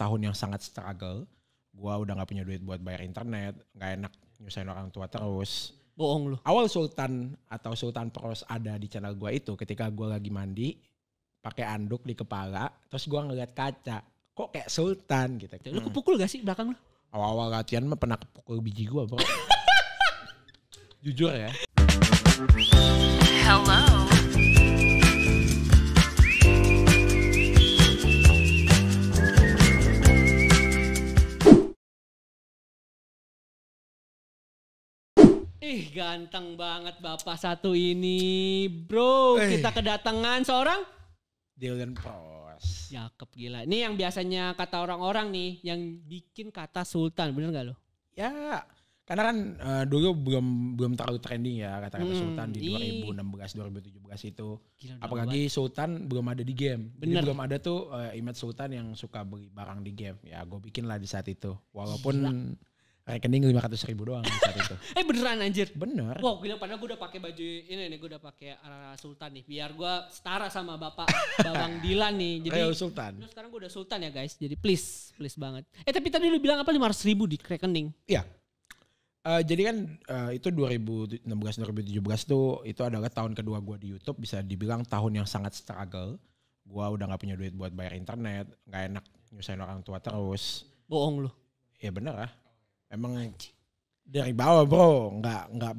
tahun yang sangat struggle. Gua udah gak punya duit buat bayar internet, gak enak nyusahin orang tua terus. Bohong lu. Awal Sultan atau Sultan Pros ada di channel gua itu ketika gua lagi mandi, pakai anduk di kepala, terus gua ngeliat kaca, kok kayak Sultan gitu. Lu kepukul gak sih belakang lu? Awal-awal latihan mah pernah kepukul biji gua, bro. Jujur ya. Hello. Ganteng banget bapak satu ini, bro. Kita kedatangan seorang Dylan Pros. Cakep gila. Ini yang biasanya kata orang-orang nih, yang bikin kata Sultan, bener gak lo? Ya, karena kan dulu belum terlalu trending ya kata-kata Sultan di 2016 2017 itu. Gila, apalagi Sultan belum ada di game. Bener. Jadi belum ada tuh image Sultan yang suka beli barang di game. Ya gue bikin lah di saat itu. Walaupun rekening 500.000 doang di saat itu. Beneran anjir. Bener. Wow gila, padahal gue udah pakai baju ini nih, gue udah pakai ala Sultan nih, biar gue setara sama bapak Babang Dilan nih. Jadi Real Sultan. sekarang gue udah Sultan ya guys. Jadi please banget. Tapi tadi lu bilang apa 500.000 di rekening? Iya. Jadi kan itu 2016 2017 tuh itu adalah tahun kedua gue di YouTube, bisa dibilang tahun yang sangat struggle. Gue udah gak punya duit buat bayar internet, gak enak nyusahin orang tua terus. Bohong lu. Ya bener lah. Emang dari bawah bro,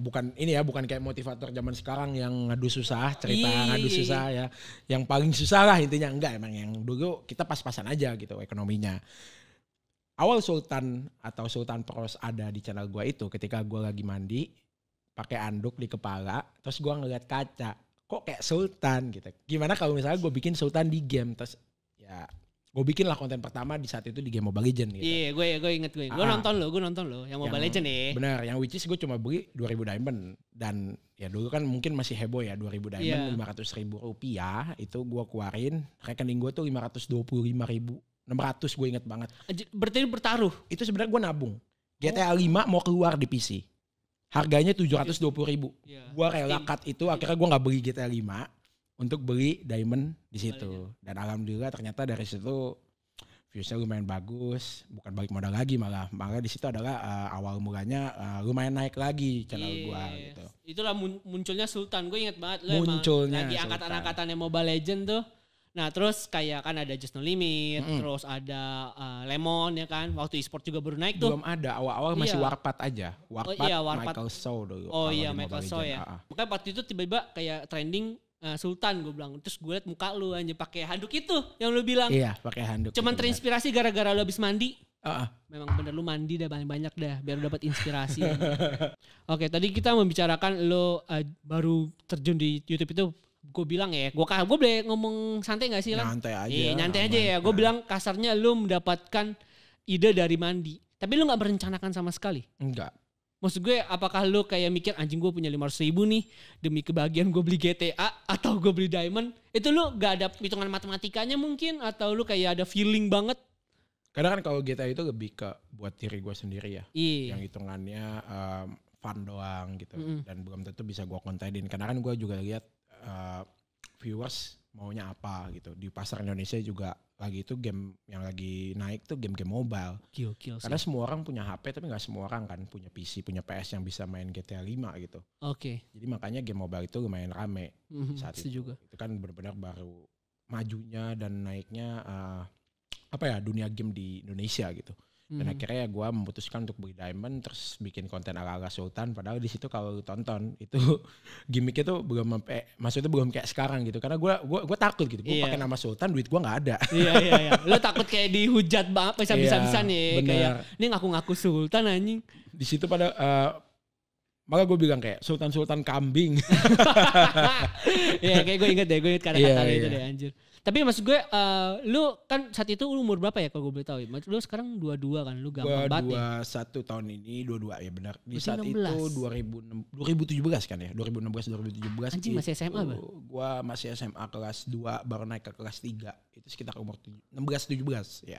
bukan ini ya, bukan kayak motivator zaman sekarang yang ngadu susah, cerita ngadu susah ya. Yang paling susah lah intinya, enggak, emang yang dulu kita pas-pasan aja gitu ekonominya. Awal Sultan atau Sultan Pros ada di channel gue itu ketika gue lagi mandi, pakai anduk di kepala, terus gue ngeliat kaca, kok kayak Sultan gitu. Gimana kalau misalnya gue bikin Sultan di game, terus ya gue bikin lah konten pertama di saat itu di game Mobile Legends gitu. Iya, gue inget gue nonton lo yang Mobile Legends ya. Bener, yang which is gue cuma beli 2000 diamond. Dan ya dulu kan mungkin masih heboh ya, 2000 diamond 500.000 rupiah itu gue keluarin. Rekening gue tuh 525.600, gue inget banget. Berarti bertaruh? Itu sebenarnya gue nabung. GTA 5 mau keluar di PC. Harganya 720.000. Gue rela cut itu, akhirnya gue gak beli GTA 5. Untuk beli diamond di situ. Dan alhamdulillah ternyata dari situ viewsnya lumayan bagus, bukan balik modal lagi malah di situ adalah awal mulanya lumayan naik lagi channel gua gitu. Itulah munculnya Sultan, gue inget banget lo munculnya lagi angkatan-angkatannya Mobile Legends tuh. Nah terus kayak kan ada Just No Limit, terus ada Lemon ya kan, waktu e-sport juga baru naik tuh. Belum ada, awal-awal masih Warpath aja. Warpath. Michael Sow dulu. Oh iya Michael Sow ya. Makanya waktu itu tiba-tiba kayak trending Sultan, gue bilang. Terus gue liat muka lu aja pakai handuk itu yang lu bilang. Iya, pakai handuk. Cuman terinspirasi gara-gara lu habis mandi. Memang bener lu mandi dah banyak dah biar lu dapat inspirasi. Oke, tadi kita membicarakan lu baru terjun di YouTube itu. Gue bilang ya, gue boleh ngomong santai gak sih? Nyantai aja. Iya, nyantai aja ya. Gue bilang kasarnya lu mendapatkan ide dari mandi. Tapi lu gak merencanakan sama sekali? Enggak. Maksud gue apakah lu kayak mikir anjing gue punya 500.000 nih demi kebahagiaan gue beli GTA atau gue beli diamond. Itu lu gak ada hitungan matematikanya mungkin atau lu kayak ada feeling banget? Karena kan kalau GTA itu lebih ke buat diri gue sendiri ya. Iya. Yang hitungannya fun doang gitu. Dan belum tentu bisa gue kontenin. Karena kan gue juga lihat viewers maunya apa gitu. Di pasar Indonesia juga lagi itu game yang lagi naik tuh game-game mobile. Gokil sih. Karena semua orang punya HP tapi gak semua orang kan punya PC, punya PS yang bisa main GTA 5 gitu. Oke. Jadi makanya game mobile itu lumayan rame saat itu. Juga. Itu kan benar-benar baru majunya dan naiknya dunia game di Indonesia gitu. Dan akhirnya gue memutuskan untuk beli diamond terus bikin konten ala-ala Sultan. Padahal di situ kalau lu tonton itu gimmicknya tuh maksudnya belum kayak sekarang gitu. Karena gue takut gitu. Gue pakai nama Sultan, duit gue nggak ada. Iya. Lo takut kayak dihujat banget bisa-bisa nih. Kayak ini ngaku-ngaku Sultan anjing. Di situ malah gue bilang kayak Sultan kambing. Iya kayak gue inget kata-kata itu deh anjir. Tapi maksud gue, lu kan saat itu umur berapa ya kalau gue boleh tahu ya? Lu sekarang 22 kan, lu gampang banget ya? 21 tahun ini, 22 ya benar. Di berarti saat 16. itu 2017 kan ya, 2016-2017. Anjing masih SMA ba? Gue masih SMA kelas 2, baru naik ke kelas 3. Itu sekitar umur 16-17 ya.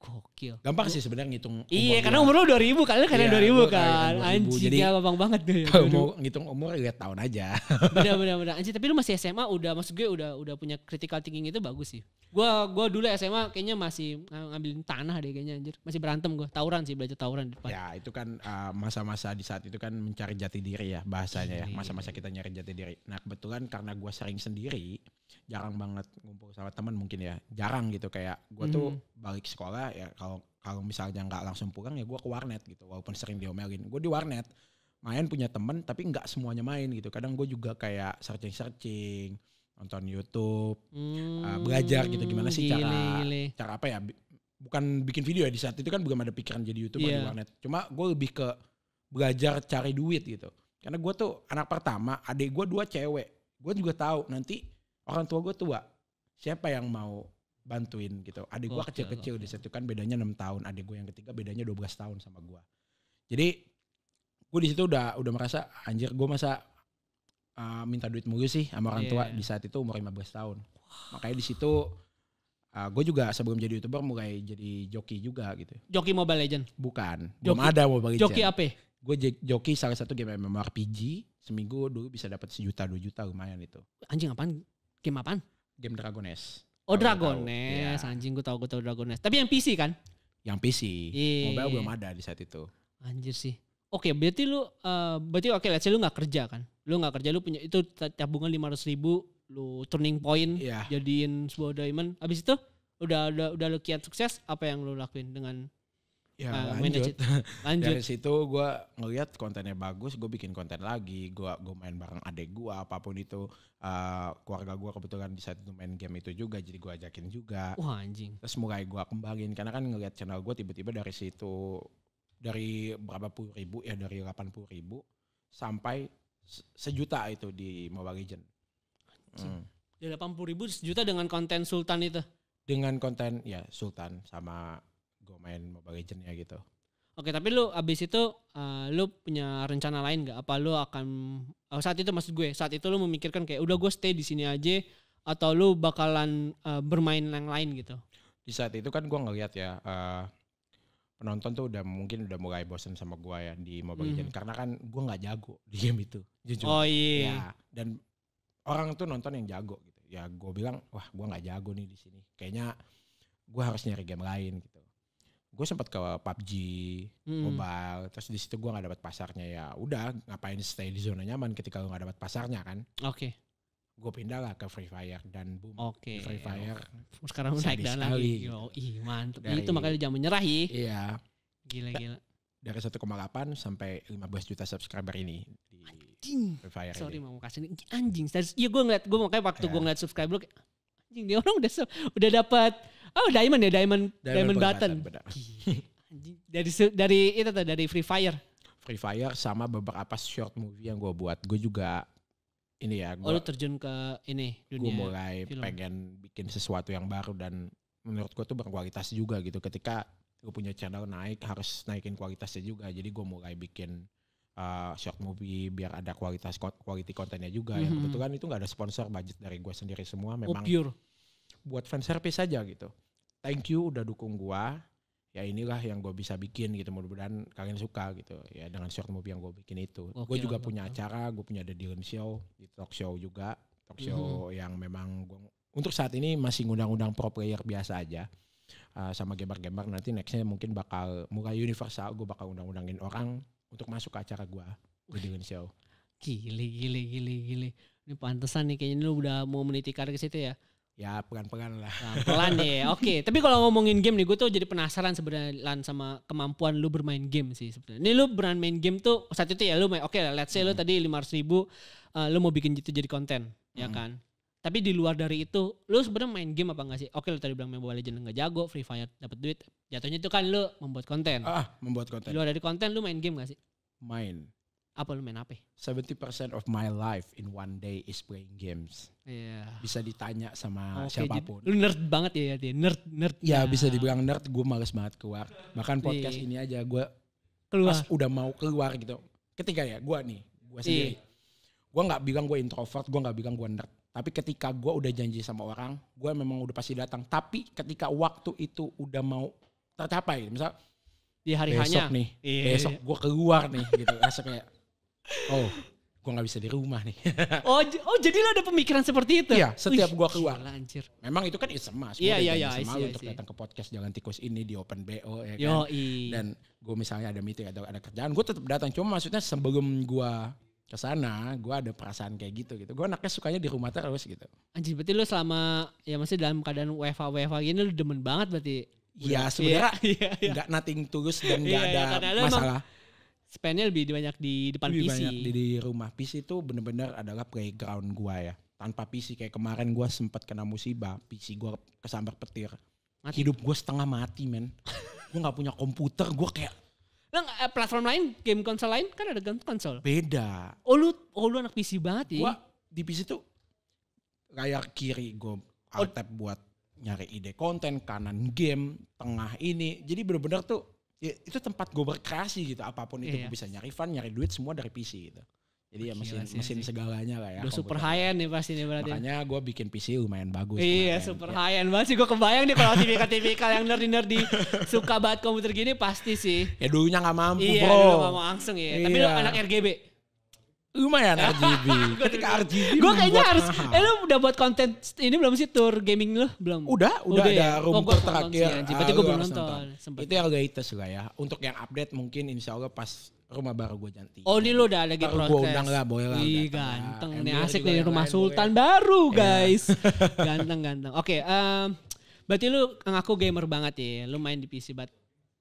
Gokil. Gampang sih sebenarnya ngitung. Iya, karena umur lu 2000 kali karena 2000 kan. Anjing, jadi gampang banget deh. Kalau mau ngitung umur lihat tahun aja. Bener. Anjing, tapi lu masih SMA maksud gue udah punya critical thinking itu bagus sih. Gua dulu SMA kayaknya masih ngambilin tanah deh kayaknya anjir. Masih berantem gue, tawuran sih, belajar tawuran di depan. Ya, itu kan masa-masa di saat itu kan mencari jati diri ya bahasanya ya. Masa-masa kita nyari jati diri. Nah, kebetulan karena gue sering sendiri, jarang banget ngumpul sama teman mungkin ya. Jarang gitu kayak gue tuh balik sekolah ya kalau misalnya nggak langsung pulang ya gue ke warnet gitu. Walaupun sering diomelin, gue di warnet main punya temen tapi nggak semuanya main gitu. Kadang gue juga kayak searching, nonton YouTube, belajar gitu gimana sih cara apa ya? Bukan bikin video ya, di saat itu kan belum ada pikiran jadi YouTuber di warnet. Cuma gue lebih ke belajar cari duit gitu. Karena gue tuh anak pertama, adik gue 2 cewek. Gue juga tahu nanti orang tua gue tua, siapa yang mau bantuin gitu. Adik gue kecil-kecil di situ kan bedanya 6 tahun. Adik gue yang ketiga bedanya 12 tahun sama gue. Jadi gue di situ udah merasa anjir gue masa minta duit mulu sih sama orang tua di saat itu umur 15 tahun. Makanya di situ gue juga sebelum jadi YouTuber mulai jadi joki juga gitu. Joki Mobile Legend? Bukan, belum ada Mobile Legend. Joki apa? Gue joki salah satu game MMORPG. Seminggu dulu bisa dapat 1 juta 2 juta lumayan itu. Anjing apaan? Game apaan? Game Dragon Nest. Oh Dragon Nest, anjing gue tahu Dragon Nest. Tapi yang PC kan? Yang PC. Mobile belum ada di saat itu. Anjir sih. Oke, berarti lu let's say lu gak kerja kan? Lu gak kerja, lu punya itu tabungan 500.000, lu turning point, jadiin sebuah diamond. Abis itu udah lu kiat sukses, apa yang lu lakuin dengan lanjut. Dari situ gue ngeliat kontennya bagus, gue bikin konten lagi, gue main bareng adik gue, apapun itu. Keluarga gue kebetulan di saat itu main game itu juga, jadi gue ajakin juga. Wah anjing. Terus mulai gue kembangin, karena kan ngeliat channel gue tiba-tiba dari situ, dari berapa puluh ribu ya, dari 80.000 sampai 1 juta itu di Mobile Legends. Dari 80.000 1 juta dengan konten Sultan itu? Dengan konten ya Sultan sama gue main Mobile Legends ya gitu. Oke, tapi lu abis itu lu punya rencana lain gak? Apa lu akan saat itu maksud gue, saat itu lu memikirkan kayak udah gue stay di sini aja atau lu bakalan bermain yang lain gitu? Di saat itu kan gue ngeliat ya penonton tuh udah mulai bosen sama gue ya di Mobile Legends karena kan gue nggak jago di game itu jujur. Oh iya. Ya, dan orang tuh nonton yang jago gitu. Ya gue bilang wah gue nggak jago nih di sini. Kayaknya gue harus nyari game lain gitu. Gue sempat ke PUBG Mobile, terus di situ gue nggak dapat pasarnya ya. Udah ngapain stay di zona nyaman ketika lu nggak dapat pasarnya kan? Oke. Gue pindah lah ke Free Fire dan boom. Free Fire sekarang naik dan lagi. Mantap. Itu makanya jangan menyerah ya. Iya. Gila. Dari 1,8 sampai 15 juta subscriber ini di Free Fire. Sorry mau kasih ini anjing. Iya gue makanya waktu gue ngeliat subscriber anjing dia orang udah dapat diamond button. Anjing dari Free Fire. Free Fire sama beberapa short movie yang gue buat. Gue juga ini ya, lu terjun ke ini dunia gue mulai film. Pengen bikin sesuatu yang baru dan menurut gue tuh berkualitas juga gitu. Ketika gue punya channel harus naikin kualitasnya juga. Jadi gue mulai bikin short movie biar ada quality kontennya juga. Yang kebetulan itu gak ada sponsor, budget dari gue sendiri semua. Memang pure buat fan service aja gitu. Thank you udah dukung gue. Ya inilah yang gue bisa bikin gitu, mudah-mudahan kalian suka gitu ya dengan short movie yang gue bikin itu. Gue juga punya acara, gue punya The Dylan Show, di talk show juga, talk show yang memang gue untuk saat ini masih ngundang-undang pro player biasa aja sama gamer-gamer. Nanti nextnya mungkin bakal mulai universal, gue bakal undang-undangin orang untuk masuk ke acara gue, The Dylan Show. Gile. Ini pantesan nih kayaknya lu udah mau meniti karir ke situ ya. Ya pelan-pelan lah. Pelan ya. Oke. Tapi kalau ngomongin game nih, gue tuh jadi penasaran sebenarnya sama kemampuan lu bermain game sih sebenarnya. Ini lu bermain game tuh saat itu ya lu main. Oke, let's say lu tadi 500.000, lu mau bikin itu jadi konten, ya kan? Tapi di luar dari itu, lu sebenarnya main game apa enggak sih? Oke, lu tadi bilang Mobile Legends enggak jago, Free Fire dapat duit. Jatuhnya itu kan lu membuat konten. Membuat konten. Di luar dari konten lu main game enggak sih? Main. Apa lu main apa? 70% of my life in one day is playing games. Iya. Bisa ditanya sama siapapun. Lu nerd banget ya dia. Nerd. Ya bisa dibilang nerd, gue males banget keluar. Bahkan podcast ini aja gue keluar. Pas udah mau keluar gitu. Ketika ya gue sendiri. Gue gak bilang gue introvert, gue gak bilang gue nerd. Tapi ketika gue udah janji sama orang, gue memang udah pasti datang. Tapi ketika waktu itu udah mau tercapai. Misal di hari besok hanya nih, besok gue keluar nih gitu. Rasa kayak, gue gak bisa di rumah nih. oh jadi lo ada pemikiran seperti itu? Iya, setiap gue keluar. Gila, anjir. Memang itu kan SMS. Iya, untuk datang ke podcast Jalan Tikus ini di Open BO ya kan. Yoi. Dan gue misalnya ada meeting atau ada kerjaan, gue tetap datang. Cuma maksudnya sebelum gue kesana, gue ada perasaan kayak gitu. Gue anaknya sukanya di rumah terus gitu. Anjir, berarti lo selama, ya masih dalam keadaan WFH gini lo demen banget berarti. Iya sebenarnya nggak nothing tulus dan nggak ada masalah. Spendnya lebih banyak di depan lebih PC. Banyak di rumah. PC itu bener-bener adalah playground gue ya. Tanpa PC kayak kemarin gue sempat kena musibah. PC gue kesambar petir. Mati. Hidup gue setengah mati men. Gue gak punya komputer. Gue kayak. Platform lain, game konsol lain kan ada game konsol. Beda. Oh lu anak PC banget ya. Gue di PC tuh layar kiri gue alt-tab buat nyari ide konten. Kanan game. Tengah ini. Jadi bener-bener tuh. Ya, itu tempat gue berkreasi gitu. Apapun itu gue bisa nyari fun, nyari duit semua dari PC gitu. Jadi ya mesin segalanya lah ya. Udah super high-end nih pasti nih berarti. Makanya gue bikin PC lumayan bagus. Iya super high-end banget sih. Gue kebayang nih kalau tipikal yang nerdy suka banget komputer gini pasti sih. Ya dulunya gak mampu bro. Iya dulu gak mau langsung ya. Tapi lu anak RGB. Lumayan RGB. Ketika RGB gue kayaknya harus. Lu udah buat konten ini belum sih tour gaming lu? Belum? Udah ada room tour terakhir. Berarti gue belum nonton. Itu yang latest lah ya. Untuk yang update mungkin insya Allah pas rumah baru gue ganti. Oh ini lu udah ada game progress. Gue undang lah boleh lah. Ih ganteng nih asik nih rumah sultan baru guys. Ganteng. Oke, berarti lu ngaku gamer banget ya. Lu main di PC banget.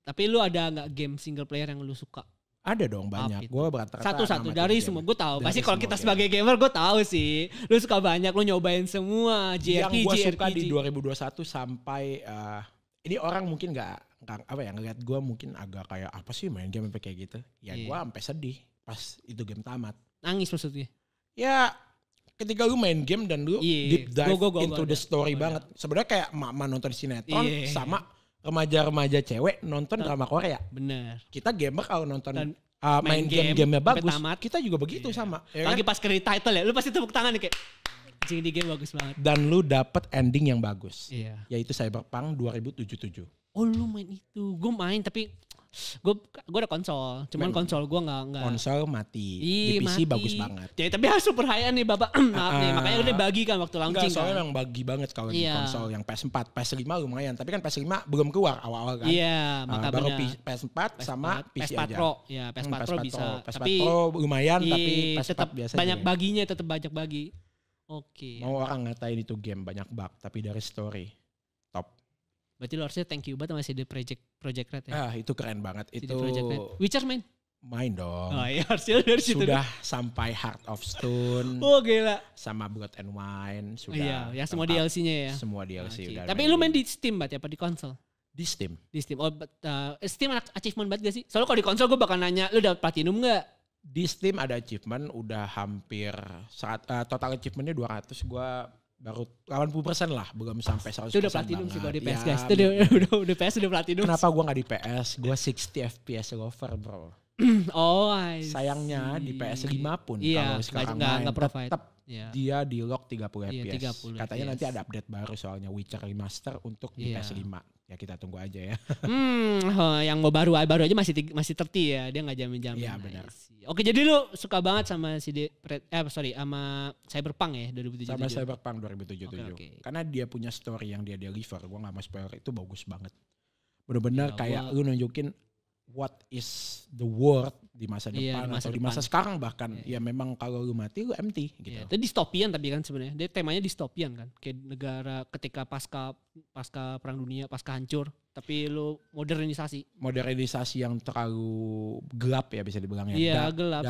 Tapi lu ada gak game single player yang lu suka? Ada dong banyak. Gue rata-rata satu-satu dari semua. Gue tahu. Pasti kalau kita sebagai gamer gue tahu sih. Lu suka banyak. Lu nyobain semua. JRPG. Yang gue suka di 2021 sampai ini orang mungkin ngeliat gue mungkin agak kayak apa sih main game sampai kayak gitu. Ya gue sampai sedih pas itu game tamat. Nangis maksudnya? Ya ketika lu main game dan lu deep dive into the story banget. Sebenarnya kayak mama nonton sinetron sama remaja-remaja cewek nonton drama Korea. Bener. Kita gamer kalau nonton main game-gamenya bagus, kita juga begitu sama. Ya lagi pas credit title ya, lu pasti tepuk tangan nih kayak anjing di game bagus banget. Dan lu dapet ending yang bagus. Iya. Yaitu Cyberpunk 2077. Oh lu main itu, gue main tapi gue ada konsol, cuman konsol gue nggak. Konsol mati, di PC mati. Bagus banget. Ya tapi harus super high nih bapak, maaf nih, makanya udah bagi kan waktu launching. Soalnya memang bagi banget kalau di konsol yang PS4, PS5 lumayan, tapi kan PS5 belum keluar awal-awal kan. Iya, baru PS4 sama PC PS4 aja. Pro, ya PS4 Pro bisa. PS4 Pro lumayan, tapi PS4 biasa. Banyak baginya, tetap banyak bagi. Oke. Mau orang ngatain itu game banyak bug, tapi dari story top. Berarti lo harusnya thank you banget sama CD Projekt Red ya. Itu keren banget. Itu Witcher main dong. Oh iya harusnya dari situ. Sudah sampai Heart of Stone. Oh gila. Sama Blood and Wine sudah. Iya, ya semua DLC-nya ya. Semua DLC udah. Tapi lu main di Steam berarti apa di konsol? Di Steam. Oh, Steam ada achievement banget gak sih? Soalnya kalau di konsol gue bakal nanya, lu udah platinum gak? Di Steam ada achievement udah hampir total achievementnya 200, gue baru 80% lah, belum sampai 100%. Itu udah platinum sih kalau di PS guys. Itu udah PS udah platinum. Kenapa gue gak di PS? Gue 60 FPS lover bro. Oh sayangnya di PS5 pun kalau sekarang main tetap dia di lock 30 FPS. 30 Katanya nanti ada update baru soalnya Witcher Remaster untuk di PS5. Ya kita tunggu aja ya. Yang mau baru aja masih 30 ya, dia nggak jamin-jamin. Iya benar. Oke, jadi lu suka banget sama sama Cyberpunk ya 2077. Sama Cyberpunk 2077. Okay. Karena dia punya story yang dia deliver. Gua nggak mau spoiler, itu bagus banget. Bener-bener kayak lu nunjukin what is the world di masa depan atau di masa sekarang bahkan. Ya memang kalau lu mati lu empty gitu. Itu distopian tapi kan sebenarnya. Dia temanya distopian kan. Kayak negara ketika pasca perang dunia, pasca hancur, tapi lu modernisasi yang terlalu gelap ya bisa dibilang ya. Iya, gelap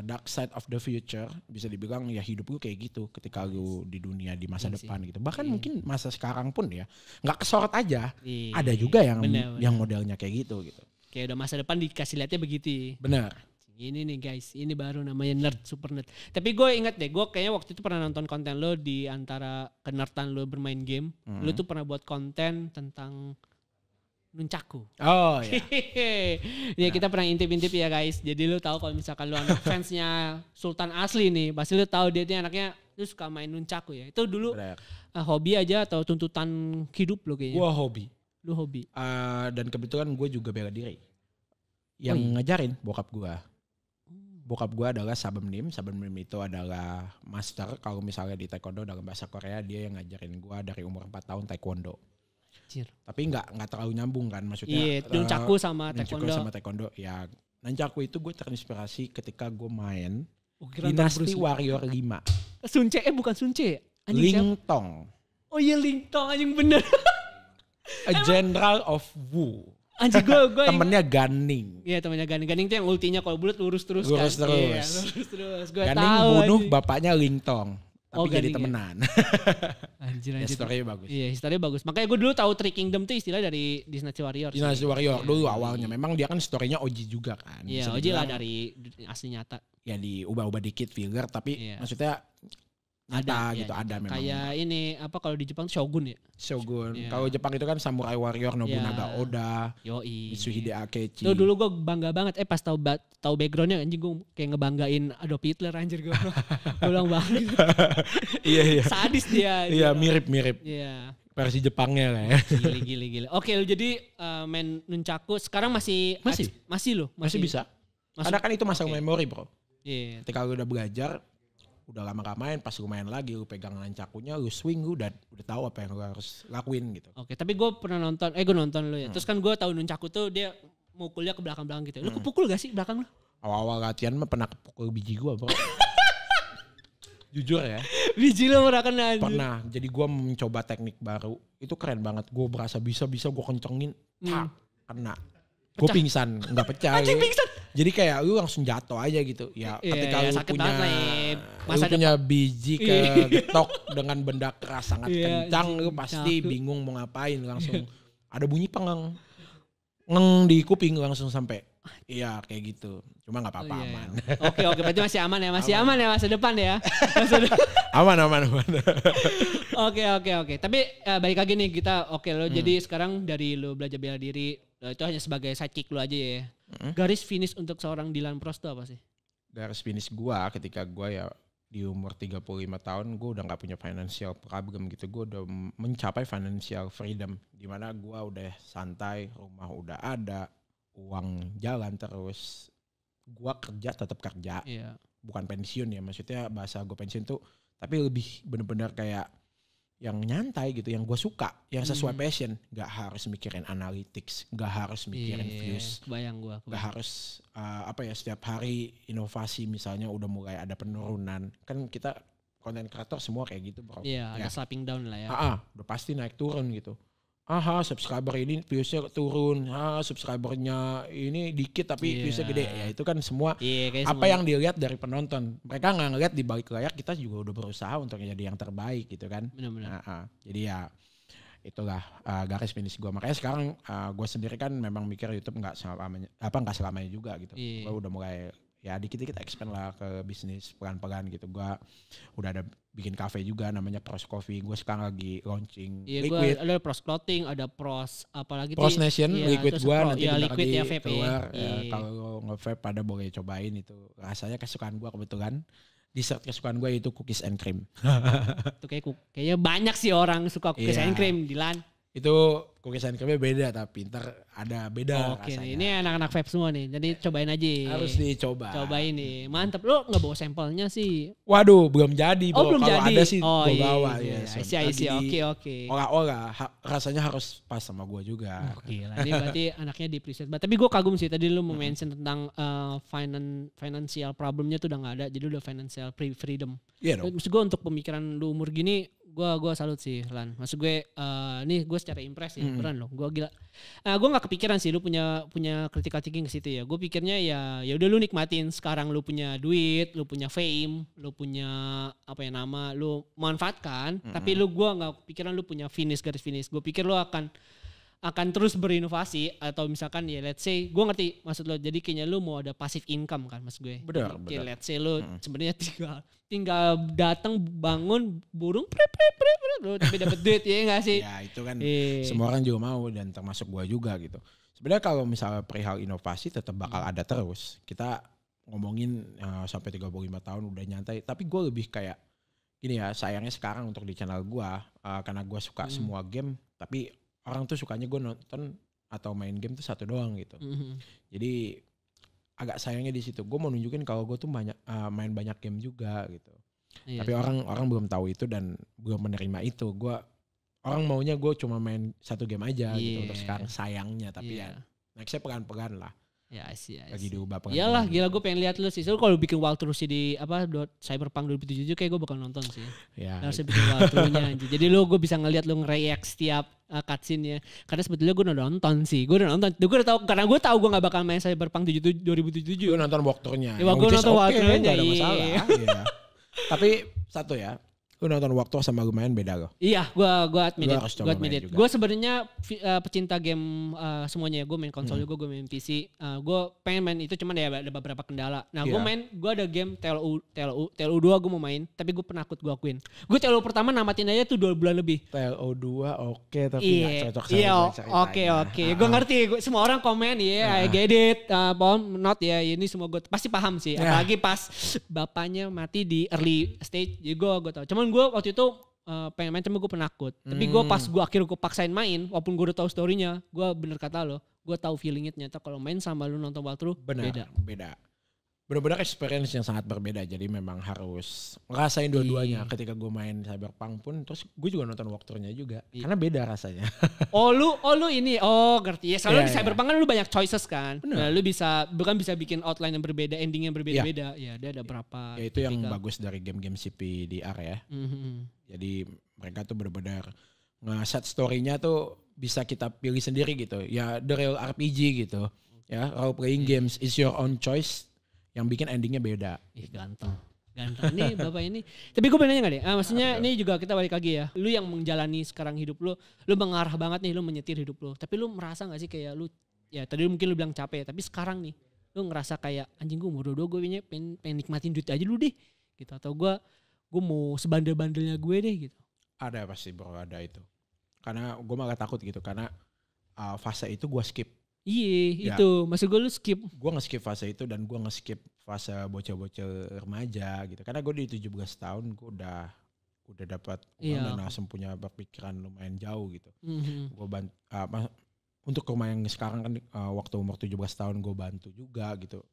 dark side of the future bisa dibilang ya hidup lu kayak gitu ketika lu di dunia di masa depan gitu. Bahkan mungkin masa sekarang pun ya nggak kesorot aja. Ada juga yang modelnya kayak gitu. Kayak udah masa depan dikasih lihatnya begitu. Benar. Ini nih guys, ini baru namanya nerd, super nerd. Tapi gue ingat deh, gue kayaknya waktu itu pernah nonton konten lo di antara kenertan lo bermain game. Lo tuh pernah buat konten tentang nunchaku. Oh iya. Ya kita pernah intip-intip ya guys. Jadi lo tahu kalau misalkan lo anak fansnya Sultan asli nih, pasti lo tahu dia tuh anaknya Lu suka main nunchaku ya. Itu dulu hobi aja atau tuntutan hidup lo kayaknya? Gua hobi. Lu hobi. Dan kebetulan gue juga bela diri. Yang ngajarin bokap gue. Bokap gue adalah Sabemnim. Sabemnim itu adalah master. Kalau misalnya di taekwondo dalam bahasa Korea, dia yang ngajarin gue dari umur 4 tahun taekwondo. Anjir. Tapi nggak terlalu nyambung kan maksudnya. Iya, nunchaku sama taekwondo. Nunchaku sama taekwondo. Ya, nunchaku itu gue terinspirasi ketika gue main Dinasti Warrior 5. Sunce bukan Sunce. Lingtong. Oh iya Lingtong anjing bener. A General of Wu. Anjing gue temennya Ganing. Iya temennya Ganing. Ganing tuh yang ultinya kalau bulat lurus terus lurus kan. Terus. Iya, lurus terus. Gue tahu. Ganing bunuh bapaknya Lingtong. Tapi jadi temenan. Anjir. Historinya bagus. Iya historinya bagus. Makanya gue dulu tahu Three Kingdom tuh istilah dari Dynasty Warrior. Dynasty Warrior dulu awalnya. Memang dia kan storynya Oji juga kan. Iya Oji lah dari asli nyata. Ya diubah-ubah dikit filler. Tapi maksudnya nyata gitu ada memang. Kayak ini apa kalau di Jepang Shogun ya? Shogun. Kalau Jepang itu kan Samurai Warrior, Nobunaga Oda, Mitsuhide Akechi. Tuh dulu gue bangga banget. Pas tahu backgroundnya anjing gue kayak ngebanggain Adolf Hitler anjir gue. Gue bilang banget. Iya. Sadis dia. Iya mirip-mirip. Iya. Versi Jepangnya lah ya. Gila. Oke lu jadi main nunchaku sekarang masih lo? Masih bisa. Karena kan itu masa memori bro. Iya. Ketika lu udah belajar. Udah lama gak main, pas lu main lagi, lu pegang nunchakunya, lu swing, lu udah tahu apa yang lu harus lakuin gitu. Oke, tapi gue pernah nonton, gue nonton lu ya. Terus kan gue tahu nunchaku tuh dia mukulnya ke belakang-belakang gitu. Lu kepukul gak sih belakang lu? Awal-awal latihan mah pernah kepukul biji gue bro. Jujur ya. Biji lu pernah kena? Pernah, jadi gue mencoba teknik baru. Itu keren banget, gue berasa bisa gue kencengin. Kena. Gue pingsan, gak pecah. Anjing pingsan? Jadi kayak lu langsung jatuh aja gitu. Ya ketika lu punya biji kegetok dengan benda keras sangat kencang, lu pasti bingung mau ngapain. Langsung ada bunyi pengeng. Ngeng di kuping langsung sampai. Iya kayak gitu. Cuma gak apa-apa aman. Oke berarti masih aman ya. Masih aman ya masa depan ya. Aman. Oke. Tapi balik lagi nih kita lo jadi sekarang dari lo belajar bela diri. Itu hanya sebagai sidekick lu aja ya. Garis finish untuk seorang Dylan Pros itu apa sih? Garis finish gua ketika gua ya di umur 35 tahun gua udah gak punya financial problem gitu. Gua udah mencapai financial freedom. Dimana gua udah santai, rumah udah ada, uang jalan terus. Gua tetap kerja. Iya. Bukan pensiun ya. Maksudnya bahasa gua pensiun tuh tapi lebih bener-bener kayak yang nyantai gitu, yang gue suka, yang sesuai passion, gak harus mikirin analytics, gak harus mikirin views, gak harus setiap hari inovasi misalnya udah mulai ada penurunan, kan kita content creator semua kayak gitu bro. Iya, ada slapping down lah ya. Udah pasti naik turun gitu. Subscriber ini viewsnya turun, subscribernya ini dikit tapi viewsnya gede. Ya itu kan semua apa yang dilihat dari penonton. Mereka nggak ngeliat di balik layar, kita juga udah berusaha untuk jadi yang terbaik gitu kan. Benar-benar. Jadi ya itulah garis finish gue. Makanya sekarang gue sendiri kan memang mikir YouTube nggak selamanya juga gitu. Gue udah mulai ya dikit-dikit expand lah ke bisnis pelan-pelan gitu. Gue udah ada bikin cafe juga namanya Pros Coffee. Gue sekarang lagi launching liquid. Ada Pros Clothing, ada Pros apalagi Pros Nation liquid gue nanti liquid ya vape keluar. Kalau nge-vape pada boleh cobain itu. Rasanya kesukaan gue kebetulan. Dessert kesukaan gue itu cookies and cream. Itu kayaknya banyak sih orang suka cookies and cream, Dilan. Itu cookies and creamnya beda tapi ntar ada beda rasanya. Ini anak-anak vape semua nih, jadi cobain aja. Harus dicoba. Cobain nih, mantep. Lo nggak bawa sampelnya sih? Waduh, belum jadi. Belum Kalau jadi. Ada sih gue bawa. Iya. Oke. Olah, rasanya harus pas sama gue juga. Oke lah, ini berarti anaknya di preset. Tapi gue kagum sih tadi lo mention tentang financial problemnya tuh udah nggak ada, jadi udah financial freedom. Iya dong. Maksud gue untuk pemikiran lu umur gini, gue salut sih Lan. Maksud gue nih gue secara impress ya beneran loh. Gue gila. Gue nggak kepikiran sih lu punya critical thinking ke situ ya. Gue pikirnya ya udah lu nikmatin sekarang lu punya duit, lu punya fame, lu punya nama, lu manfaatkan. Tapi gue nggak kepikiran lu punya garis finish. Gue pikir lu akan terus berinovasi atau misalkan ya let's say gue ngerti maksud lo, jadi kayaknya lu mau ada passive income kan maksud gue. Benar. Let's say lu sebenarnya tinggal datang bangun burung tapi dapat duit ya nggak sih? Ya itu kan semua orang juga mau dan termasuk gue juga gitu. Sebenarnya kalau misalnya perihal inovasi tetap bakal ada terus. Kita ngomongin sampai 35 tahun udah nyantai, tapi gue lebih kayak gini ya, sayangnya sekarang untuk di channel gue, karena gue suka semua game, tapi orang tuh sukanya gue nonton atau main game tuh satu doang gitu. Jadi agak sayangnya di situ. Gue mau nunjukin kalau gue tuh main banyak game juga gitu. Tapi orang belum tahu itu dan belum menerima itu. Orang maunya gue cuma main satu game aja gitu untuk sekarang, sayangnya. Tapi ya nextnya pelan-pelan lah. Ya sih. Lagi diubah pelan-pelan. Iyalah, gila gue pengen lihat lu sih. So, kalau bikin walkthrough sih di Cyberpunk 2077 kayak gue bakal nonton sih. Ya. Harusnya bikin walkthrough-nya anjir. Jadi gue bisa ngelihat lu nge-react setiap cutscene-nya. Karena sebetulnya gue udah nonton sih. Gue udah tahu karena gue tahu gue gak bakal main Cyberpunk 2077. Gue nonton walkthrough-nya. Ya, gue nonton walkthrough-nya. Gak ada masalah. Iya. Tapi satu ya, lu nonton waktu sama gue main beda loh. Iya, gue admit it. Gue sebenarnya pecinta game semuanya ya. Gue main konsol juga, gue main PC. Gue pengen main itu, cuman ya ada beberapa kendala. Nah, gue ada game TLO 2 gue mau main, tapi gue penakut, gue akuin. Gue TLO pertama namatin aja tuh 2 bulan lebih. TLO 2 oke, tapi gak cocok sama ceritanya. Oke. Gue ngerti, semua orang komen I get it, not ya, ini semua gue pasti paham sih. Apalagi pas bapaknya mati di early stage, jadi gue tau. Cuman gue waktu itu pengen main, tapi gue penakut. Tapi gue pas akhirnya gue paksain main, walaupun gue udah tahu storynya, gue bener kata lo, gue tahu feelingnya ternyata kalau main sama lu nonton walkthrough beda. Benar-benar experience yang sangat berbeda. Jadi memang harus ngerasain dua-duanya. Ketika gue main Cyberpunk pun, terus gue juga nonton walkthrough-nya juga. Karena beda rasanya. lu ini, ngerti ya. Soalnya di Cyberpunk kan lu banyak choices kan. Nah, lu bisa bikin outline yang berbeda, ending yang berbeda-beda. Ya, dia ada berapa. Ya itu yang bagus dari game-game CPDR ya. Jadi mereka tuh benar-benar nge-set story-nya tuh bisa kita pilih sendiri gitu. Ya, the real RPG gitu. Ya, role playing games is your own choice. Yang bikin endingnya beda. Ganteng nih bapak ini. Tapi gue pengen nanya gak deh? Maksudnya ini juga kita balik lagi ya. Lu yang menjalani sekarang hidup lu mengarah banget nih, lu menyetir hidup lu. Tapi lu merasa gak sih kayak lu, ya tadi mungkin lu bilang capek, tapi sekarang nih lu ngerasa kayak anjing gue umur 22 gue pengen nikmatin duit aja dulu deh. Gitu. Atau gue mau sebandel-bandelnya gue deh gitu. Ada pasti bro, ada itu. Karena gue malah takut gitu. Karena fase itu gue skip. Iya itu, maksud gue lu skip. Gue nge-skip fase itu dan gue nge-skip fase bocah-bocah remaja gitu. Karena gue di 17 tahun gue udah dapat dan langsung punya berpikiran lumayan jauh gitu. Gue untuk rumah yang sekarang kan waktu umur 17 tahun gue bantu juga gitu.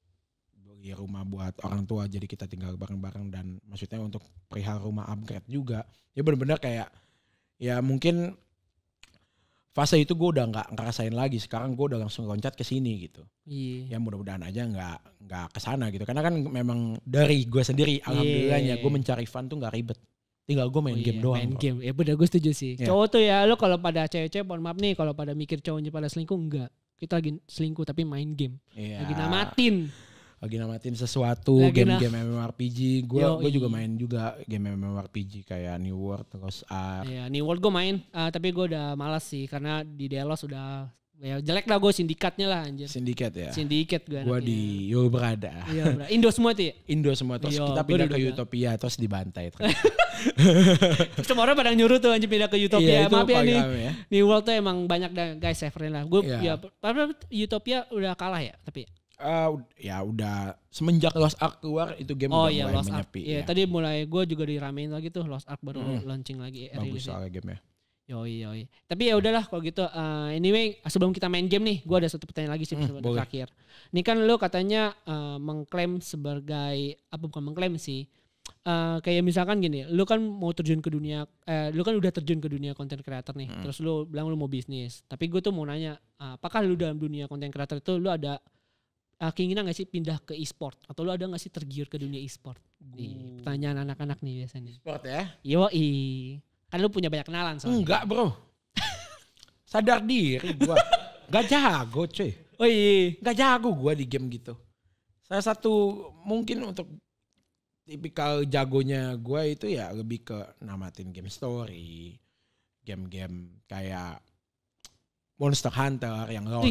Beli rumah buat orang tua jadi kita tinggal bareng-bareng dan maksudnya untuk perihal rumah upgrade juga. Ya benar-benar kayak ya mungkin fase itu gue udah nggak ngerasain lagi. Sekarang gue udah langsung loncat ke sini gitu. Ya mudah-mudahan aja nggak kesana gitu. Karena kan memang dari gue sendiri alhamdulillahnya gue mencari fun tuh nggak ribet. Tinggal gue main game doang. Main game, ya bener gue setuju sih. Cowok tuh ya lo kalau pada cewek-cewek, mohon maaf nih, kalau pada mikir cowoknya pada selingkuh, enggak. Kita lagi selingkuh tapi main game. Lagi namatin sesuatu, game-game MMORPG. Gue juga main juga game MMORPG kayak New World, Lost Ark. Iya, New World gue main, tapi gue udah malas sih karena di Delos udah ya jelek lah, gue sindikatnya lah anjir. Sindikat gue. Gue di Yobrada. Iya, Indo semua tuh ya? Indo semua, terus kita pindah ke Utopia, terus dibantai. Semua orang pada nyuruh tuh anjir pindah ke Utopia. Maaf ya nih, New World tuh emang banyak guys savernya lah. Gue tapi Utopia udah kalah ya, tapi ya udah semenjak Lost Ark keluar itu game udah mulai Lost menyepi. Iya, tadi mulai gue juga diramein lagi tuh Lost Ark baru launching lagi. Bagus soalnya game ya. Yoi. Tapi ya udahlah kalau gitu. Anyway, sebelum kita main game nih, gue ada satu pertanyaan lagi sih terakhir. Ini kan lo katanya mengklaim sebagai bukan mengklaim sih. Kayak misalkan gini, lu kan mau terjun ke dunia, lu kan udah terjun ke dunia content creator nih. Terus lu bilang lu mau bisnis. Tapi gue tuh mau nanya, apakah lu dalam dunia content creator itu lu ada keinginan gak sih pindah ke e-sport? Atau lu ada gak sih tergiur ke dunia e-sport? Nih, pertanyaan anak-anak nih biasanya. E-sport ya? Yoi. Kan lu punya banyak kenalan soalnya. Enggak bro. Sadar diri gue. Gak jago cuy. Oh iya. Gak jago gue di game gitu. Salah satu mungkin untuk tipikal jagonya gue itu ya lebih ke namatin game story. Game-game kayak Monster Hunter yang lawan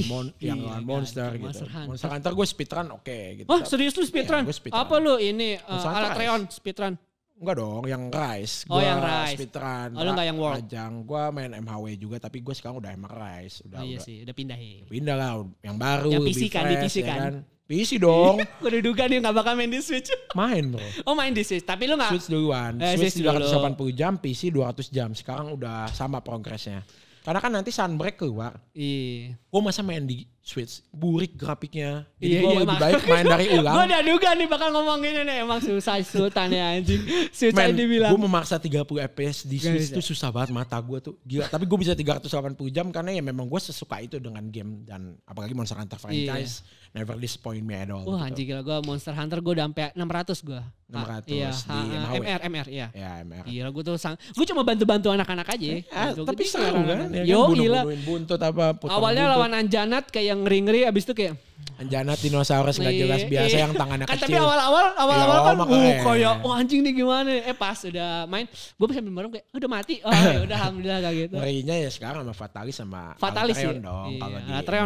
monster gitu. Monster Hunter gue speedrun oke gitu. Oh serius lu speedrun? Ya, apa lu ini alat Rayon speedrun? Enggak dong, yang Rise. Oh, yang Rise. Speedrun. Oh, lu enggak yang World. Ajang. Gue main MHW juga, tapi gue sekarang udah emang Rise. Iya sih, udah pindah ya. Pindah lah, yang baru. Yang PC kan, di PC ya kan. PC dong. Gue udah duga nih gak bakal main di Switch. Main bro. Oh main di Switch, tapi lu gak? Switch duluan. Switch 280 jam, PC 200 jam. Sekarang udah sama progresnya. Karena kan nanti Sunbreak keluar. Iya. Gue masa main di Switch, burik grafiknya. Jadi Iya, gue lebih baik main dari ulang. Gue udah duga nih bakal ngomong gini nih. Emang susah sultan ya anjing. Susah Man, dibilang. gue memaksa 30 FPS di Switch itu susah banget mata gue tuh. Gila. Tapi gue bisa 380 jam karena ya memang gue sesuka itu dengan game. Dan apalagi Monster Hunter franchise. Iya. Never disappoint me at all. Wah anjing gila gue Monster Hunter gue udah sampai 600 gue. 600 iya, di MR iya. Ya MR. Gila gue tuh gue cuma bantu-bantu anak-anak aja. Tapi seru kan. Ya Yo kan, gila. Buntut apa. Awalnya lawan Anjanat kayak ngeri-ngeri abis itu kayak. Anjanat dinosaurus gak jelas biasa yang tangannya kan, kecil. Tapi awal-awal kan kayak anjing nih gimana. Pas udah main gue bisa bareng kayak udah mati. Oh ya udah alhamdulillah kayak gitu. Ngerinya ya sekarang sama Fatalis sama ya? Altreon dong. Iya, Kalau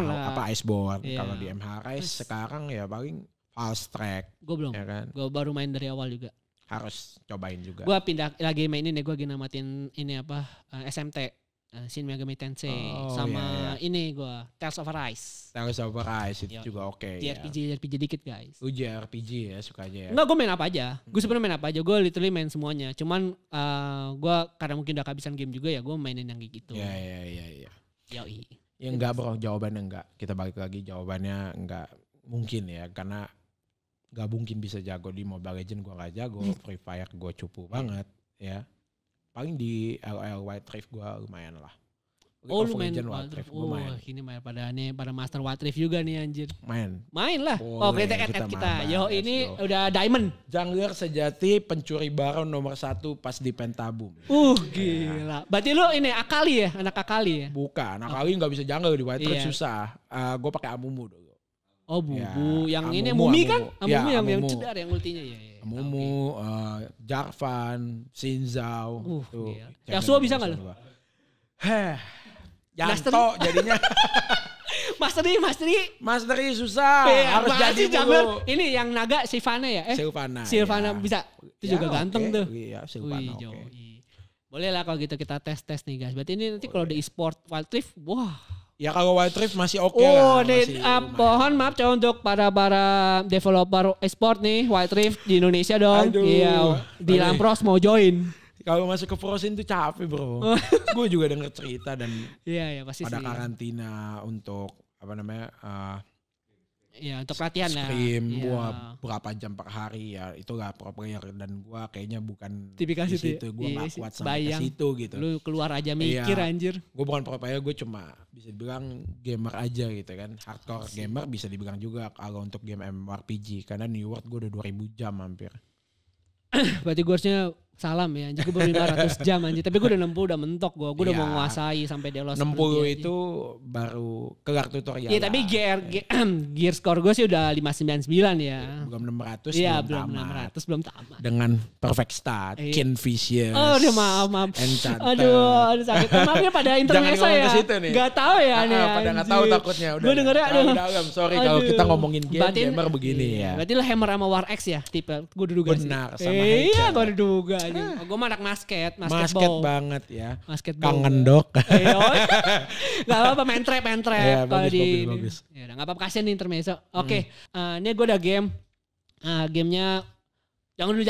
di apa Iceborne. Iya. Kalau di MH Rise sekarang ya paling fast track. Gue belum. Ya kan? Gue baru main dari awal juga. Harus cobain juga. Gue pindah lagi main ini, gue lagi namatin ini apa SMT. Shin Megami Tensei sama ini gue Tales of Arise. Tales of Arise itu juga oke. JRPG dikit guys. JRPG ya suka aja ya. Enggak, gue main apa aja. Gue sebenarnya main apa aja. Gue literally main semuanya. Cuman gue karena mungkin udah kehabisan game juga ya gue mainin yang kayak gitu. Iya. Yoi. Ya enggak bro, jawabannya enggak. Kita balik lagi jawabannya enggak mungkin ya. Karena enggak mungkin bisa jago di Mobile Legends gue gak jago. Free Fire gue cupu banget ya. Paling di LOL Wild Rift gue lumayan lah. Lu main Wild Rift. Ini main pada Master Wild Rift juga nih anjir. Main lah. Kita add kita. Yo ini udah Diamond. Jungler sejati pencuri baron nomor 1 pas di Pentaboom. Gila. Berarti lu ini Akali ya? Anak Akali ya? Bukan. Akali gak bisa jungler di Wild Rift susah. Gue pakai Amumu dulu. Oh Bubu. Yang ini Mumi kan? Amumu yang cedar yang ultinya ya. Amumu, Jarvan, Sinzao. Yasuo bisa gak lu? Janto jadinya. Mastery susah. Harus jadi dulu. Ini yang naga Sylvana ya? Sylvana bisa. Itu juga ganteng tuh. Iya Sylvana oke. Boleh lah kalau gitu kita tes nih guys. Berarti ini nanti kalau di e-sport Wild Rift, wah. Ya kalau Wild Rift masih oke lah. Mohon maaf coba untuk para developer e-sport nih Wild Rift di Indonesia dong. Iya, di Lampros mau join. Kalau masuk ke Frozen tuh capek bro. Gue juga denger cerita dan pasti pada karantina untuk apa namanya untuk latihan lah. Gua berapa jam per hari ya itulah pro player dan gua kayaknya bukan tipikal di situ. Gua gak kuat sampai ke situ gitu. Lu keluar aja mikir anjir. Gua bukan pro player, gue cuma bisa dibilang gamer aja gitu kan. Hardcore gamer bisa dibilang juga kalau untuk game MMORPG karena New World gue udah 2000 jam hampir. Berarti gue harusnya salam ya anjir, gue baru 500 jam anjir. Tapi gue udah 60 udah mentok gue udah mau nguasai sampai Delos 60 itu baru kelar tutorial. Iya tapi gear score gue sih udah 599 ya. Belum 600 belum 600 belum tamat. Dengan perfect start, Kinvicious. Oh udah maaf. Enchanted. Aduh sakit. Maafnya pada intermezzo ya. Gak tahu ya nih. Pada gak tahu takutnya. Gue dengernya dalam. Sorry kalau kita ngomongin gamer begini ya. Berarti lo Hammer sama War X ya tipe. Gue duga sih. Benar sama Hacker. Iya gue duga. Gue mah anak basket banget ya. Basketball. Kangen dok. Gak apa-apa main trap. Ya, kalau di bagus. Ya gak apa-apa kasihan nih intermezzo. Oke, ini gue udah game. Gamenya jangan dulu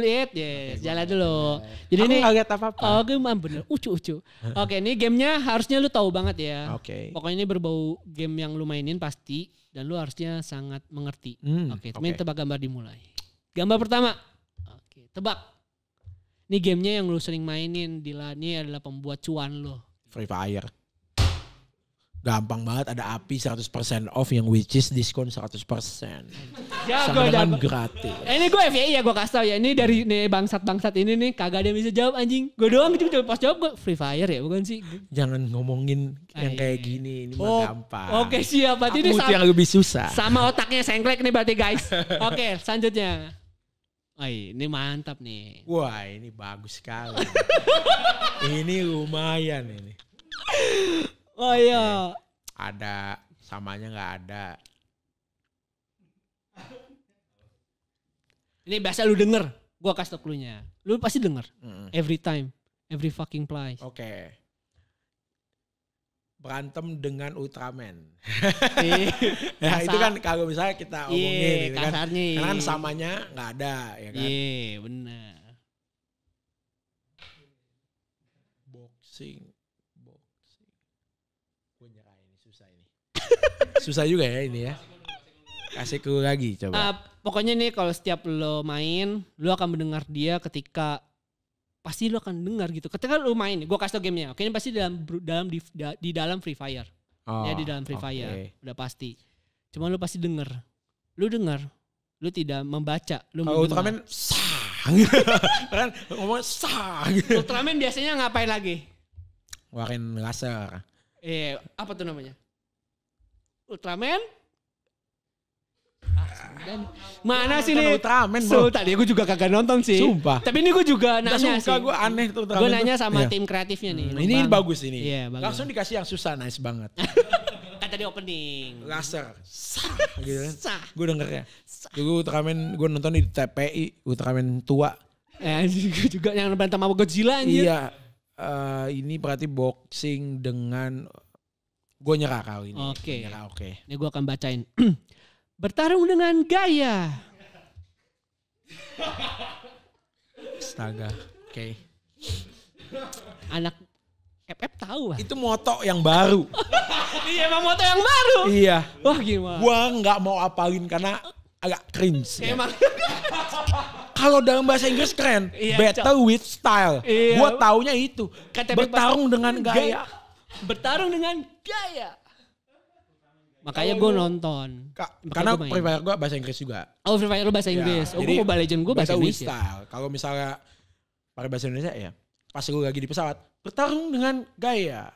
lihat. Jalan dulu. Jadi aku ini gak lihat apa-apa. Oke, bener. Ucu. Oke, ini gamenya harusnya lu tahu banget ya. Oke. Pokoknya ini berbau game yang lu mainin pasti dan lu harusnya sangat mengerti. Oke, temen tebak gambar dimulai. Gambar pertama. Oke, tebak. Ini gamenya yang lu sering mainin, ini adalah pembuat cuan lo. Free Fire. Gampang banget, ada API 100% off yang which is diskon 100%. Sama dengan gratis. Ini gue FYI ya gue kasih tau ya. Ini dari bangsat-bangsat ini nih kagak ada yang bisa jawab anjing. Gue doang gitu pas jawab gue Free Fire ya bukan sih. Jangan ngomongin yang kayak gini, ini mah gampang. Oke siap, berarti ini yang lebih susah. Sama otaknya sengklek nih berarti guys. Oke, selanjutnya. Ini mantap nih. Wah ini bagus sekali. Ini lumayan ini. Oh iya. Ada samanya nggak ada. Ini biasa lu denger. Gue kasih tau clue-nya. Lu pasti denger. Every time. Every fucking place. Oke. Berantem dengan Ultraman. Ya itu kan kalau misalnya kita omongin gitu kan. Karena kan samanya gak ada ya kan. Iya benar. Boxing. Gue nyerah ini, susah ini. Susah juga ya ini ya. Kasih clue lagi coba. Pokoknya nih kalau setiap lo main, lo akan mendengar dia ketika pasti lo akan dengar gitu. Ketika lo main, gue kasih tau gamenya. Oke, ini pasti di dalam Free Fire. Ya di dalam Free Fire, udah pasti. Cuma lo pasti dengar. Lo dengar, lo tidak membaca. Kalau Ultraman sang, kan ngomong sang. Ultraman biasanya ngapain lagi? Ngeluarin laser. Apa tuh namanya? Ultraman? Mana sih nih? Ultraman bro. Tadi gue juga kagak nonton sih. Sumpah. Tapi ini gue juga nanya sih. Gue aneh tuh Ultraman. Gue nanya sama tim kreatifnya nih. Ini bagus ini. Iya, bagus. Langsung dikasih yang susah, nice banget. Kan tadi opening. Laser. Gitu kan. Gue dengernya. Dulu Ultraman gue nonton di TPI. Ultraman tua. Gue juga yang berantem sama Godzilla anjir. Iya. Ini berarti boxing dengan... Gue nyerah kali ini. Oke. Ini gue akan bacain. Bertarung dengan gaya. Astaga. Oke. Anak FF tahu lah. Itu moto yang baru. Iya emang moto yang baru. Iya. Wah gimana? Gua gak mau apalin karena agak cringe. Emang. Kalau dalam bahasa Inggris keren. Iya, Battle with style. Iya. Gua taunya itu. Bertarung dengan gaya. Bertarung dengan gaya. Makanya gue nonton. Karena Free Fire gue bahasa Inggris juga. Oh Free Fire lu bahasa Inggris. Ya, Gue Mobile Legends gue bahasa Inggris. Kalau misalnya pakai bahasa Indonesia ya. Pas gue lagi di pesawat. Bertarung dengan gaya.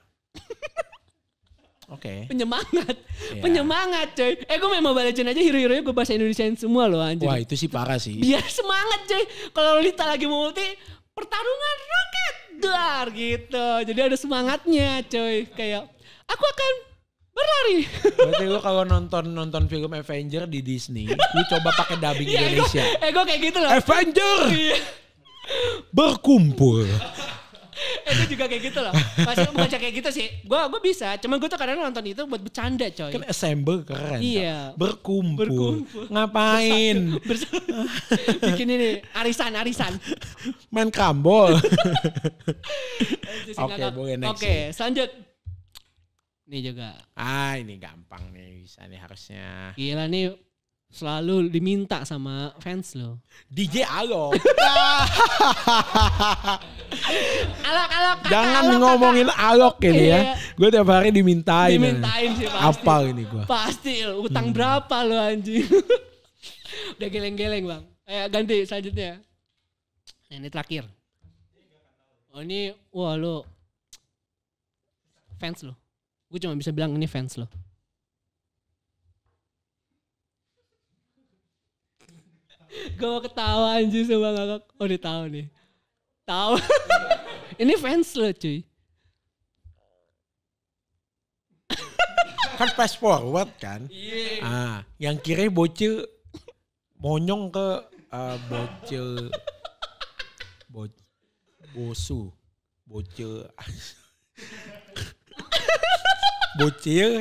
Oke. Penyemangat. Ya. Penyemangat coy. Gue main Mobile Legends aja hero-heronya gue bahasa Indonesiain semua loh anjir. Wah itu sih parah sih. Biar semangat coy. Kalau Lita lagi mau ulti. Pertarungan roket. Dar gitu. Jadi ada semangatnya coy. Kayak aku akan berlari. Berarti lu kalau nonton film Avenger di Disney, lu coba pakai dubbing Indonesia. Gue kayak gitu loh. Avenger berkumpul. Gue juga kayak gitu loh. Masih baca kayak gitu sih. Gue bisa. Cuma gue tuh kadang nonton itu buat bercanda coy. Kan assemble keren. Iya. Berkumpul. Ngapain? Bikin ini arisan. Main krambol. Oke, boleh next. Oke, selanjut. Ini juga. Ini gampang nih bisa nih harusnya. Gila nih selalu diminta sama fans lo. DJ Alok. Alok. Jangan ngomongin Alok ini ya. Gue tiap hari dimintain. Dimintain sih pasti. Apal ini gue. Pasti utang berapa lo anjing. Udah geleng-geleng bang. Ganti selanjutnya. Ini terakhir. Oh ini wah lo fans lo. Gue cuma bisa bilang ini fans lo. Gue mau ketawa anjir sama ngakak. Oh dia tahu nih. Tahu. Ini fans lo cuy. Kan fast forward kan. Iya. Yang kiri bocil monyong ke bocil bosu. Bocil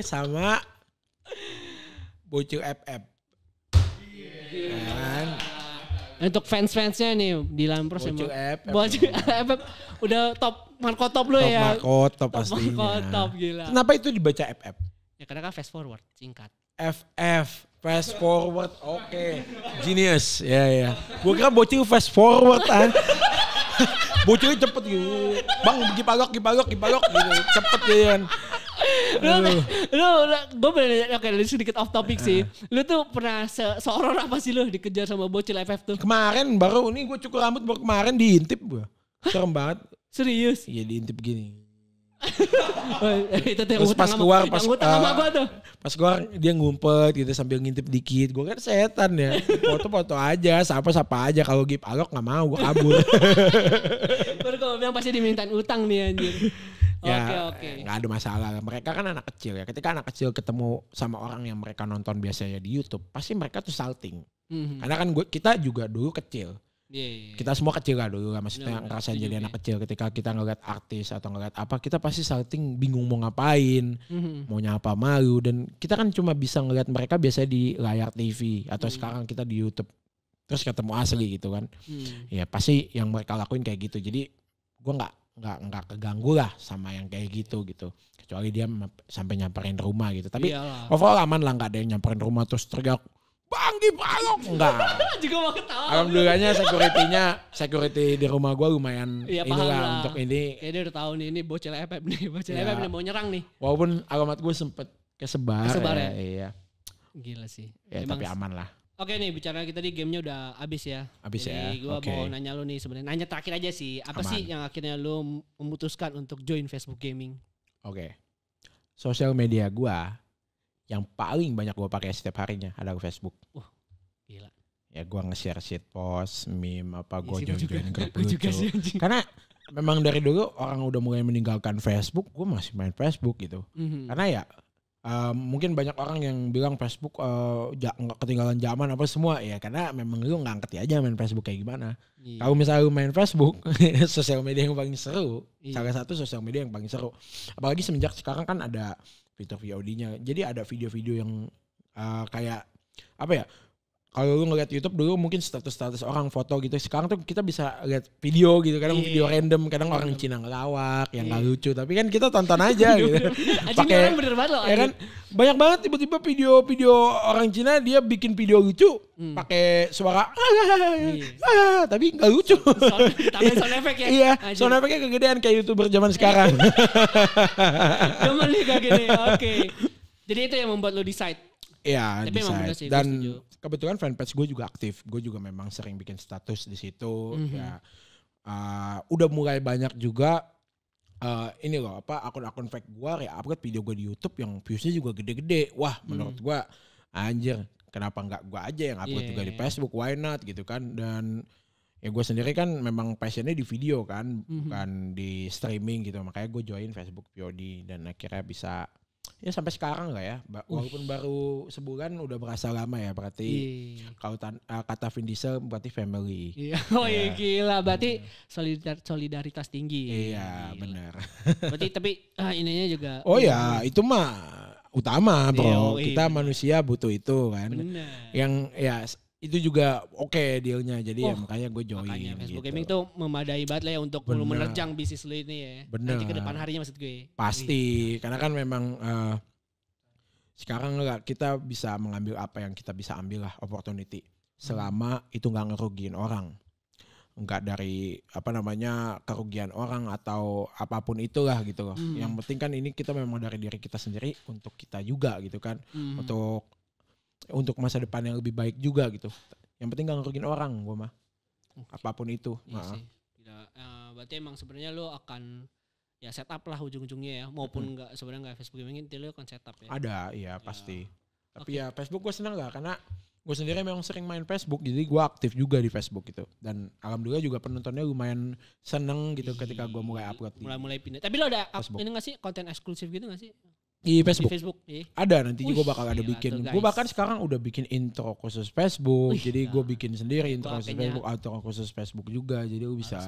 sama bocil FF. Kan? Untuk fans-fansnya nih di Lampros bocil emang. FF. Bocil FF udah top Marco top lo ya. Top pastinya. Marco top gila. Kenapa itu dibaca FF? Ya karena kan fast forward singkat. FF fast forward. Oke. Genius. Ya. Gue kira bocil fast forward kan. Bocilnya cepet gitu. Bang gipalok gitu. Cepet gitu kan. Gue bener oke sedikit off topic sih. Lu tuh pernah seorang apa sih lu dikejar sama bocil FF tuh? Kemarin baru ini gue cukur rambut baru kemarin diintip gue. Serem banget. Serius? Iya diintip gini. Itu terus pas keluar pas gua dia ngumpet gitu sambil ngintip dikit. Gue kan setan ya. Foto-foto aja, sapa aja. Kalau Gip Alok nggak mau, gue kabur. Baru gue bilang pasti dimintain utang nih anjir. Oke. Nggak ada masalah. Mereka kan anak kecil ya. Ketika anak kecil ketemu sama orang yang mereka nonton biasanya di YouTube, pasti mereka tuh salting. Karena kan kita juga dulu kecil. Kita semua kecil lah dulu, maksudnya ngerasain jadi anak kecil ketika kita ngeliat artis atau ngeliat apa, kita pasti salting bingung mau ngapain, mau nyapa malu, dan kita kan cuma bisa ngeliat mereka biasanya di layar TV atau sekarang kita di YouTube terus ketemu asli gitu kan. Ya pasti yang mereka lakuin kayak gitu, jadi gue nggak keganggu lah sama yang kayak gitu, kecuali dia sampai nyamperin rumah gitu. Tapi overall aman lah, nggak ada yang nyamperin rumah terus teriak Bang di balok, enggak. Juga mau ketawa. Alhamdulillahnya security di rumah gue lumayan inilah untuk ini. Dia udah tahu nih, ini bocil FF nih, FF nih mau nyerang nih. Walaupun alamat gue sempet kesebar ya. Iya. Gila sih. Ya tapi aman lah. Oke nih, bicara kita di gamenya udah habis ya. Jadi gue mau nanya lu nih sebenarnya. Nanya terakhir aja sih. Apa sih yang akhirnya lu memutuskan untuk join Facebook Gaming? Oke. Sosial media gue yang paling banyak gue pakai setiap harinya adalah Facebook. Gila. Ya gue nge-share shit post, meme apa, gue join grup lucu. Karena memang dari dulu orang udah mulai meninggalkan Facebook, gue masih main Facebook gitu. Karena ya mungkin banyak orang yang bilang Facebook ketinggalan zaman apa semua, ya karena memang lu nggak ngerti aja main Facebook kayak gimana. Kalau misalnya lu main Facebook, sosial media yang paling seru, salah satu sosial media yang paling seru. Apalagi semenjak sekarang kan ada fitur VOD-nya. Jadi ada video-video yang kayak apa ya? Kalau lu ngeliat YouTube dulu mungkin status-status orang foto gitu. Sekarang tuh kita bisa lihat video gitu. Kadang video random, kadang orang Cina ngelawak yang gak lucu. Tapi kan kita tonton aja gitu. Pakai bener banget loh. Ya kan banyak banget tiba-tiba video-video orang Cina dia bikin video lucu pakai suara tapi gak lucu. Tambahin sound effect ya. Iya, sound effect-nya kegedean kayak YouTuber zaman sekarang. Zaman nih kayak gini. Oke. Jadi itu yang membuat lo decide. Iya, tapi emang bener sih, dan kebetulan fanpage gue juga aktif. Gue juga memang sering bikin status di situ. Ya, udah mulai banyak juga ini loh akun-akun fake gue ya upload video gue di YouTube yang viewsnya juga gede-gede. Wah, menurut gue anjir, kenapa nggak gue aja yang upload juga di Facebook? Why not gitu kan? Dan ya gue sendiri kan memang passionnya di video kan, bukan di streaming gitu. Makanya gue join Facebook VOD dan akhirnya bisa. Ya sampai sekarang lah ya, walaupun baru sebulan udah berasa lama ya, berarti kalau kata Vin Diesel berarti family. Iya, gila, berarti solidaritas tinggi. Iya, benar. Berarti tapi ininya juga. Oh ya, itu mah utama bro, kita manusia butuh itu kan. Bener. Yang ya itu juga oke dealnya, jadi ya makanya gue join. Makanya Facebook gitu. Gaming tuh memadai banget lah ya untuk lu menerjang bisnis lu ini ya. Bener. Nanti ke depan harinya maksud gue. Pasti, karena kan memang sekarang kita bisa mengambil apa yang kita bisa ambil lah, opportunity. Selama itu nggak ngerugiin orang, nggak dari kerugian orang atau apapun itulah gitu loh. Yang penting kan ini kita memang dari diri kita sendiri untuk kita juga gitu kan, untuk masa depan yang lebih baik juga gitu. Yang penting gak ngerugiin orang gue mah. Apapun itu. Iya sih. Berarti emang sebenarnya lo akan ya setup lah ujung-ujungnya ya. Maupun sebenarnya gak Facebook Gaming, lo akan setup ya. Ada, iya pasti. Tapi ya Facebook gue seneng lah karena gue sendiri memang sering main Facebook. Jadi gue aktif juga di Facebook gitu. Dan alhamdulillah juga penontonnya lumayan seneng gitu ketika gue mulai upload. Mulai pindah. Tapi lo ada ini gak sih konten eksklusif gitu gak sih? Di Facebook, iya. Ada nanti gue bakal ada bikin. Gue bahkan sekarang udah bikin intro khusus Facebook. Jadi gue bikin sendiri intro khusus Facebook, outro khusus Facebook juga. Jadi lu bisa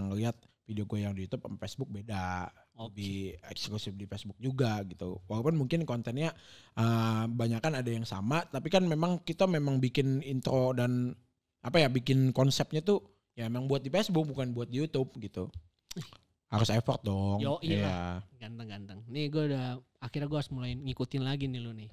ngeliat video gue yang di YouTube sama Facebook beda. Lebih eksklusif di Facebook juga gitu. Walaupun mungkin kontennya banyak kan ada yang sama, tapi kan memang kita bikin intro dan bikin konsepnya tuh ya memang buat di Facebook bukan buat di YouTube gitu. Harus effort dong. Iya. Ganteng. Nih gue akhirnya gue harus mulai ngikutin lagi nih lu nih.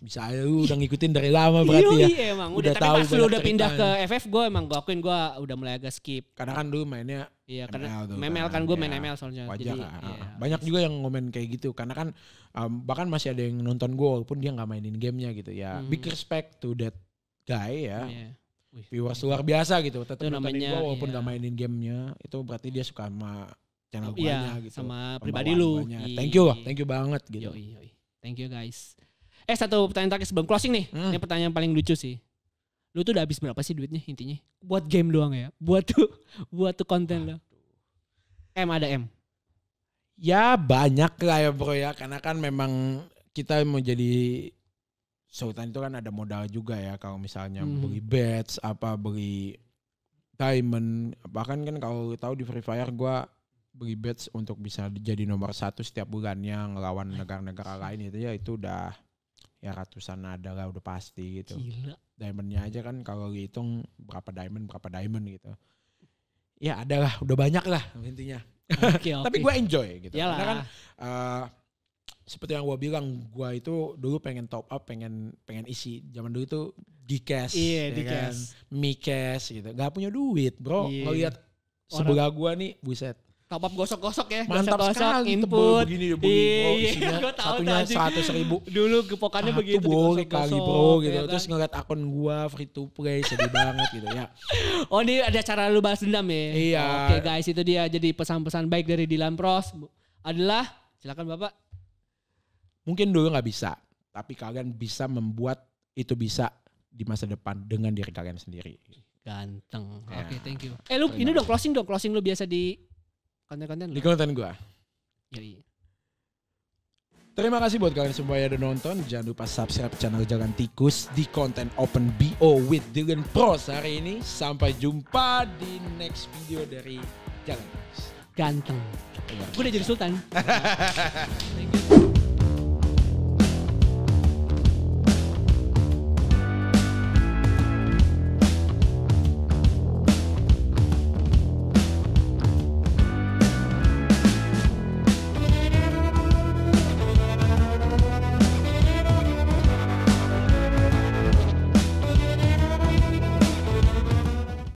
Bisa aja lu udah ngikutin dari lama berarti ya. Iya emang. Udah tahu. Tapi pas lu udah pindah ke FF gue emang gue akuin gue udah mulai agak skip. Karena kan dulu mainnya karena ML kan gue main ML soalnya. Wajar banyak juga yang ngomen kayak gitu. Karena kan bahkan masih ada yang nonton gue walaupun dia gak mainin gamenya gitu ya. Big respect to that guy ya. Viewers luar biasa gitu, tetap nontonin gue walaupun gak mainin gamenya. Itu berarti dia suka sama channel guanya gitu, sama pribadi lu. Thank you banget gitu. Thank you guys. Satu pertanyaan terakhir sebelum closing nih. Ini pertanyaan paling lucu sih. Lu tuh udah habis berapa sih duitnya intinya? Buat game doang ya? Buat tuh konten lo. Ada M? Ya banyak lah ya bro ya, karena kan memang kita mau jadi Sultan itu kan ada modal juga ya kalau misalnya beli badge beli diamond, bahkan kan kalau tahu di Free Fire gue beli badge untuk bisa jadi nomor 1 setiap bulannya ngelawan negara-negara lain itu udah ya ratusan ada lah udah pasti gitu. Gila. Diamondnya aja kan kalau dihitung berapa diamond gitu. Ya ada lah, udah banyak lah intinya. Okay. Tapi gue enjoy gitu. Yalah. Karena kan seperti yang gue bilang, gue itu dulu pengen top up, pengen isi. Zaman dulu itu Gcash, iya, kan? Mi-cash gitu. Gak punya duit bro, ngeliat sebelah gue nih, buset. Top up gosok-gosok ya, mantap gosok-gosok, sekali, input. Begini bro, isinya satunya 100.000. Dulu gepokannya begitu, boleh kali bro gitu. Ya kan? Terus ngeliat akun gue free to play, sedih banget gitu ya. Oh ini ada cara lu balas dendam ya? Iya. Oke guys, itu dia jadi pesan-pesan baik dari Dylan Pros adalah, silakan Bapak. Mungkin dulu gak bisa, tapi kalian bisa membuat itu bisa di masa depan dengan diri kalian sendiri. Ganteng. Ya. Oke, thank you. Lu ini dong closing lu biasa di konten-konten lu. Di konten gue. Jadi. Terima kasih buat kalian semua yang udah nonton. Jangan lupa subscribe channel Jalan Tikus di konten Open BO with Dylan Pros hari ini. Sampai jumpa di next video dari Jalan Tikus. Ganteng. Ya. Gue udah jadi sultan. Thank you.